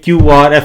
QRF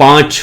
5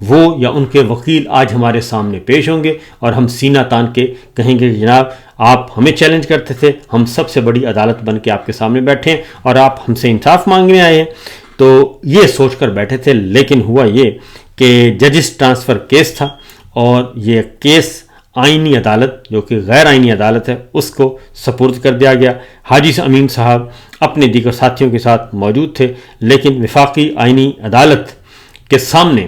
وہ یا ان کے وکیل آج ہمارے سامنے پیش ہوں گے اور ہم سینہ تان کے کہیں گے کہ جناب آپ ہمیں چیلنج کرتے تھے، ہم سب سے بڑی عدالت بن کے آپ کے سامنے بیٹھے ہیں اور آپ ہم سے انصاف مانگنے آئے ہیں. تو یہ سوچ کر بیٹھے تھے، لیکن ہوا یہ کہ ججز ٹرانسفر کیس تھا اور یہ کیس آئینی عدالت جو کہ غیر آئینی عدالت ہے اس کو سپرد کر دیا گیا. حاجی امین صاحب اپنے دیگر ساتھیوں کے ساتھ موجود تھے، لیکن وفاقی آئینی عدالت کے سامنے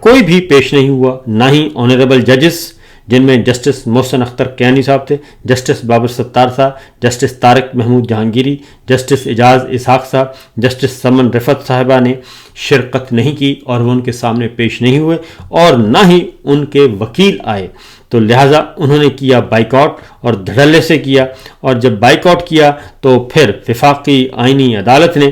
کوئی بھی پیش نہیں ہوا، نہ ہی آنریبل ججز جن میں جسٹس محسن اختر کیانی صاحب تھے، جسٹس بابر ستار صاحب، جسٹس طارق محمود جہانگیری، جسٹس اعجاز اسحاق صاحب، جسٹس سمن رفت صاحبہ نے شرکت نہیں کی اور وہ ان کے سامنے پیش نہیں ہوئے اور نہ ہی ان کے وکیل آئے. تو لہٰذا انہوں نے کیا بائیکاٹ اور دھڑلے سے کیا، اور جب بائیکاٹ کیا تو پھر وفاقی آئینی عدالت نے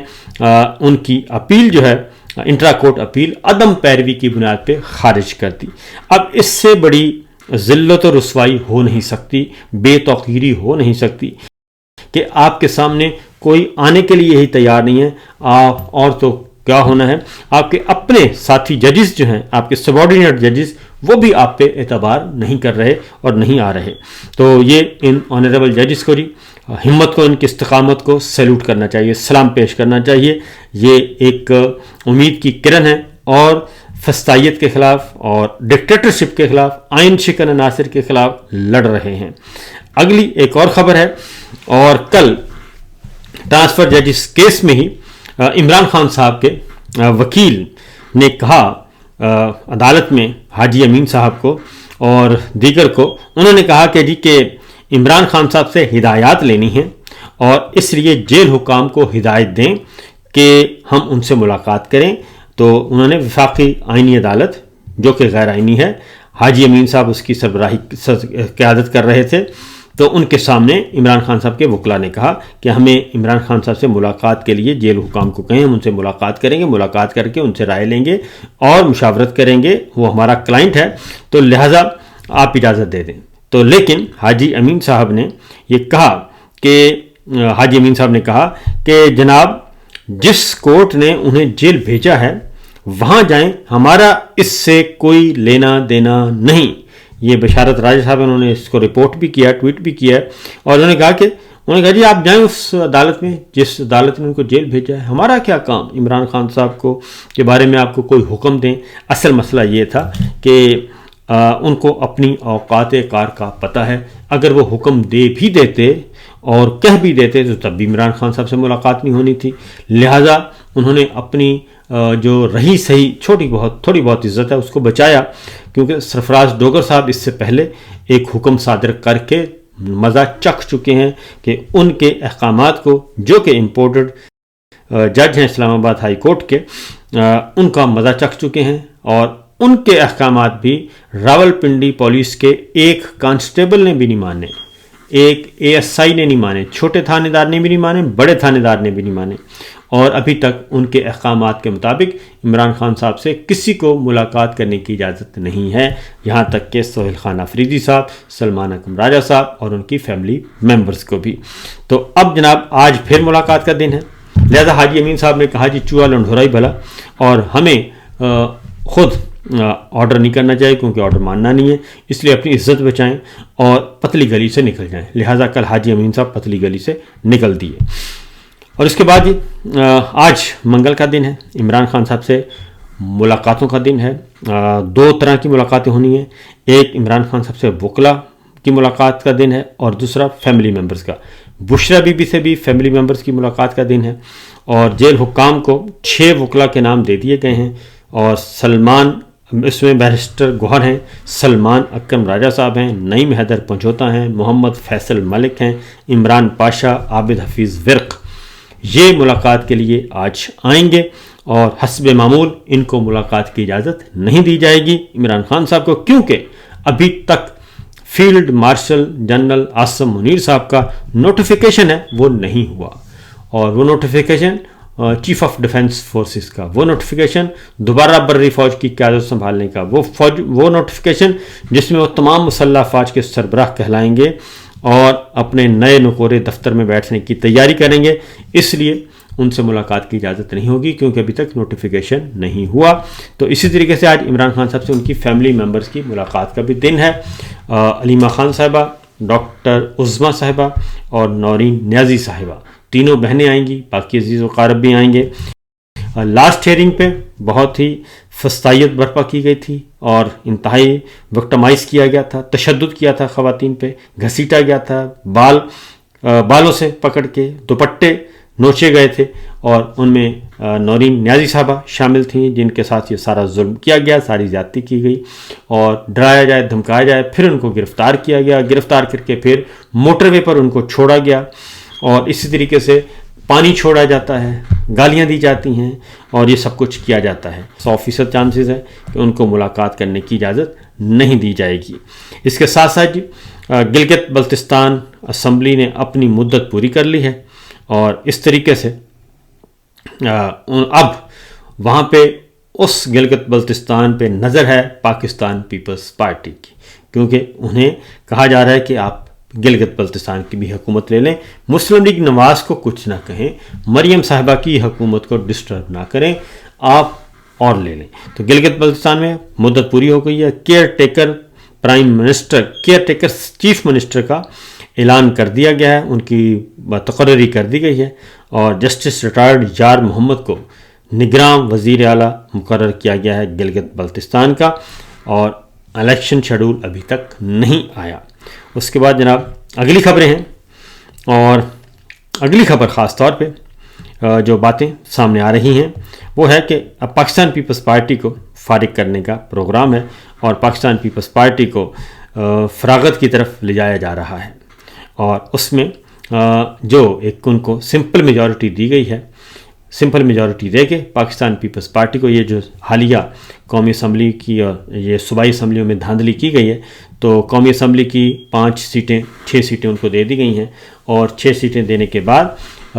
ان کی اپیل جو ہے انٹرا کورٹ اپیل عدم پیروی کی بنیاد پہ خارج کر دی. اب اس سے بڑی ذلت و رسوائی ہو نہیں سکتی، بے توقیری ہو نہیں سکتی کہ آپ کے سامنے کوئی آنے کے لیے یہی تیار نہیں ہے. آپ اور تو کیا ہونا ہے، آپ کے اپنے ساتھی ججز جو ہیں، آپ کے سبارڈینیٹ ججز، وہ بھی آپ پہ اعتبار نہیں کر رہے اور نہیں آ رہے. تو یہ ان آنریبل ججز کو ہمت کو، ان کی استقامت کو سیلوٹ کرنا چاہیے، سلام پیش کرنا چاہیے. یہ ایک امید کی کرن ہے اور فسطائیت کے خلاف اور ڈکٹیٹرشپ کے خلاف، آئین شکن عناصر کے خلاف لڑ رہے ہیں. اگلی ایک اور خبر ہے، اور کل ٹرانسفر ججز کیس میں ہی عمران خان صاحب کے وکیل نے کہا عدالت میں حاجی امین صاحب کو اور دیگر کو، انہوں نے کہا کہ عمران خان صاحب سے ہدایات لینی ہیں اور اس لیے جیل حکام کو ہدایت دیں کہ ہم ان سے ملاقات کریں. تو انہوں نے وفاقی آئینی عدالت جو کہ غیر آئینی ہے، حاجی امین صاحب اس کی سربراہی قیادت کر رہے تھے، تو ان کے سامنے عمران خان صاحب کے وکلا نے کہا کہ ہمیں عمران خان صاحب سے ملاقات کے لیے جیل حکام کو کہیں، ہم ان سے ملاقات کریں گے، ملاقات کر کے ان سے رائے لیں گے اور مشاورت کریں گے، وہ ہمارا کلائنٹ ہے تو لہٰذا آپ اجازت دے دیں. تو لیکن حاجی امین صاحب نے یہ کہا کہ جناب جس کورٹ نے انہیں جیل بھیجا ہے وہاں جائیں، ہمارا اس سے کوئی لینا دینا نہیں. یہ بشارت راجہ صاحب انہوں نے اس کو رپورٹ بھی کیا، ٹویٹ بھی کیا ہے، اور انہوں نے کہا جی آپ جائیں اس عدالت میں جس عدالت نے ان کو جیل بھیجا ہے، ہمارا کیا کام عمران خان صاحب کو کے بارے میں آپ کو کوئی حکم دیں. اصل مسئلہ یہ تھا کہ ان کو اپنی اوقات کار کا پتہ ہے، اگر وہ حکم دے بھی دیتے اور کہہ بھی دیتے تو تب بھی عمران خان صاحب سے ملاقات نہیں ہونی تھی. لہٰذا انہوں نے اپنی جو رہی صحیح تھوڑی بہت عزت ہے اس کو بچایا، کیونکہ سرفراز ڈوگر صاحب اس سے پہلے ایک حکم صادر کر کے مزہ چکھ چکے ہیں کہ ان کے احکامات کو، جو کہ امپورٹڈ جج ہیں اسلام آباد ہائی کورٹ کے، ان کا مزہ چکھ چکے ہیں، اور ان کے احکامات بھی راولپنڈی پولیس کے ایک کانسٹیبل نے بھی نہیں مانے، ایک ASI نے نہیں مانے، چھوٹے تھانے دار نے بھی نہیں مانے، بڑے تھانے دار نے بھی نہیں مانے. اور ابھی تک ان کے احکامات کے مطابق عمران خان صاحب سے کسی کو ملاقات کرنے کی اجازت نہیں ہے، یہاں تک کہ سہیل خان افریدی صاحب، سلمان اکرم راجہ صاحب اور ان کی فیملی ممبرز کو بھی. تو اب جناب آج پھر ملاقات کا دن ہے، لہذا حاجی امین صاحب نے کہا جی چوہا لنڈھورا ہی بھلا، اور ہمیں خود آرڈر نہیں کرنا چاہیے کیونکہ آرڈر ماننا نہیں ہے، اس لیے اپنی عزت بچائیں اور پتلی گلی سے نکل جائیں. لہٰذا کل حاجی امین صاحب پتلی گلی سے نکل دیے. اور اس کے بعد آج منگل کا دن ہے، عمران خان صاحب سے ملاقاتوں کا دن ہے. 2 طرح کی ملاقاتیں ہونی ہیں، ایک عمران خان صاحب سے وکلا کی ملاقات کا دن ہے اور دوسرا فیملی ممبرز کا. بشرا بی بی سے بھی فیملی ممبرز کی ملاقات کا دن ہے، اور جیل حکام کو 6 وکلا کے نام دے دیے گئے ہیں، اور اس میں بیرسٹر گوہر ہیں، سلمان اکرم راجہ صاحب ہیں، نعیم حیدر پنجوتا ہیں، محمد فیصل ملک ہیں، عمران پاشا، عابد حفیظ ورق. یہ ملاقات کے لیے آج آئیں گے، اور حسب معمول ان کو ملاقات کی اجازت نہیں دی جائے گی عمران خان صاحب کو، کیونکہ ابھی تک field marshal general Asim Munir صاحب کا نوٹیفیکیشن ہے وہ نہیں ہوا، اور وہ notification chief of defence forces کا، وہ نوٹیفیکیشن دوبارہ بری فوج کی قیادت سنبھالنے کا، وہ نوٹیفیکیشن جس میں وہ تمام مسلح افواج کے سربراہ کہلائیں گے اور اپنے نئے نکورے دفتر میں بیٹھنے کی تیاری کریں گے. اس لیے ان سے ملاقات کی اجازت نہیں ہوگی کیونکہ ابھی تک نوٹیفیکیشن نہیں ہوا. تو اسی طریقے سے آج عمران خان صاحب سے ان کی فیملی ممبرز کی ملاقات کا بھی دن ہے. علیمہ خان صاحبہ، ڈاکٹر عظمیٰ صاحبہ اور نورین نیازی صاحبہ تینوں بہنیں آئیں گی، باقی عزیز و اقارب بھی آئیں گے. لاسٹ ہیئرنگ پہ بہت ہی فسطائیت برپا کی گئی تھی اور انتہائی وکٹمائز کیا گیا تھا، تشدد کیا تھا خواتین پہ، گھسیٹا گیا تھا، بالوں سے پکڑ کے دوپٹے نوچے گئے تھے اور ان میں نورین نیازی صاحبہ شامل تھیں جن کے ساتھ یہ سارا ظلم کیا گیا، ساری زیادتی کی گئی اور ڈرایا جائے، دھمکایا جائے. پھر ان کو گرفتار کیا گیا، گرفتار کر کے پھر موٹر وے پر ان کو چھوڑا گیا اور اسی طریقے سے پانی چھوڑا جاتا ہے، گالیاں دی جاتی ہیں اور یہ سب کچھ کیا جاتا ہے. 100% چانسز ہے کہ ان کو ملاقات کرنے کی اجازت نہیں دی جائے گی. اس کے ساتھ ساتھ گلگت بلتستان اسمبلی نے اپنی مدت پوری کر لی ہے اور اس طریقے سے اب وہاں پہ اس گلگت بلتستان پہ نظر ہے پاکستان پیپلز پارٹی کی، کیونکہ انہیں کہا جا رہا ہے کہ آپ گلگت بلتستان کی بھی حکومت لے لیں، مسلم لیگ نواز کو کچھ نہ کہیں، مریم صاحبہ کی حکومت کو ڈسٹرب نہ کریں، آپ اور لے لیں. تو گلگت بلتستان میں مدت پوری ہو گئی ہے. Care taker prime minister, care taker chief minister کا اعلان کر دیا گیا ہے، ان کی تقرری کر دی گئی ہے اور جسٹس ریٹائرڈ یار محمد کو نگراں وزیر اعلیٰ مقرر کیا گیا ہے گلگت بلتستان کا اور الیکشن شیڈول ابھی تک نہیں آیا. اس کے بعد جناب اگلی خبریں ہیں اور اگلی خبر خاص طور پہ جو باتیں سامنے آ رہی ہیں وہ ہے کہ اب پاکستان پیپلز پارٹی کو فارغ کرنے کا پروگرام ہے اور پاکستان پیپلز پارٹی کو فراغت کی طرف لے جایا جا رہا ہے اور اس میں جو ایک ان کو سمپل میجورٹی دی گئی ہے، سمپل میجورٹی دے کے پاکستان پیپلز پارٹی کو یہ جو حالیہ قومی اسمبلی کی اور یہ صوبائی اسمبلیوں میں دھاندلی کی گئی ہے تو قومی اسمبلی کی 6 سیٹیں ان کو دے دی گئی ہیں اور 6 سیٹیں دینے کے بعد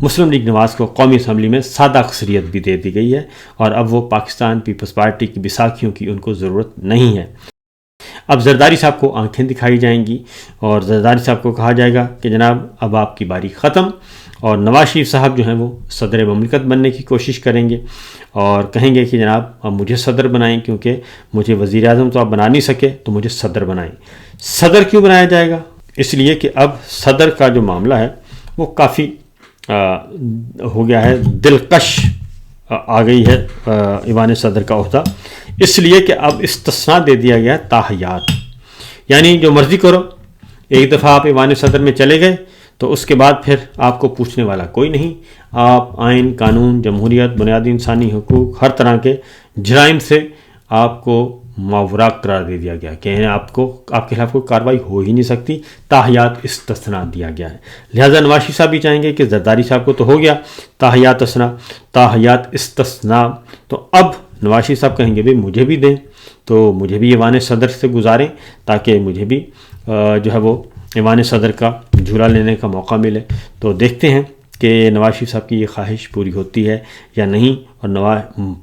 مسلم لیگ نواز کو قومی اسمبلی میں سادہ اکثریت بھی دے دی گئی ہے اور اب وہ پاکستان پیپلز پارٹی کی بیساکھیوں کی ان کو ضرورت نہیں ہے. اب زرداری صاحب کو آنکھیں دکھائی جائیں گی اور زرداری صاحب کو کہا جائے گا کہ جناب اب آپ کی باری ختم، اور نواز شریف صاحب جو ہیں وہ صدر مملکت بننے کی کوشش کریں گے اور کہیں گے کہ جناب اب مجھے صدر بنائیں، کیونکہ مجھے وزیر اعظم تو آپ بنا نہیں سکے تو مجھے صدر بنائیں. صدر کیوں بنایا جائے گا؟ اس لیے کہ اب صدر کا جو معاملہ ہے وہ کافی ہو گیا ہے، دلکش آ گئی ہے ایوان صدر کا عہدہ، اس لیے کہ اب استثناء دے دیا گیا تاحیات، یعنی جو مرضی کرو، ایک دفعہ آپ ایوان صدر میں چلے گئے تو اس کے بعد پھر آپ کو پوچھنے والا کوئی نہیں، آپ آئین، قانون، جمہوریت، بنیادی انسانی حقوق، ہر طرح کے جرائم سے آپ کو ماوراء قرار دے دیا گیا کہ آپ کے خلاف کوئی کارروائی ہو ہی نہیں سکتی، تاحیات استثناء دیا گیا ہے. لہٰذا نواز شریف صاحب بھی چاہیں گے کہ زرداری صاحب کو تو ہو گیا تاحیات استثناء، تو اب نواز شریف صاحب کہیں گے بھائی مجھے بھی دیں، تو مجھے بھی ایوان صدر سے گزاریں تاکہ مجھے بھی جو ہے وہ ایوان صدر کا جھولا لینے کا موقع ملے. تو دیکھتے ہیں کہ نواز شریف صاحب کی یہ خواہش پوری ہوتی ہے یا نہیں اور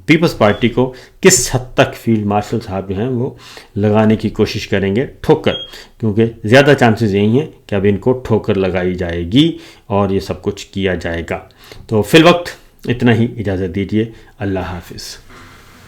پیپلز پارٹی کو کس حد تک فیلڈ مارشل صاحب جو ہیں وہ لگانے کی کوشش کریں گے ٹھوکر، کیونکہ زیادہ چانسز یہی ہیں کہ اب ان کو ٹھوکر لگائی جائے گی اور یہ سب کچھ کیا جائے گا. تو فی الوقت اتنا ہی، اجازت دیجیے، اللہ حافظ.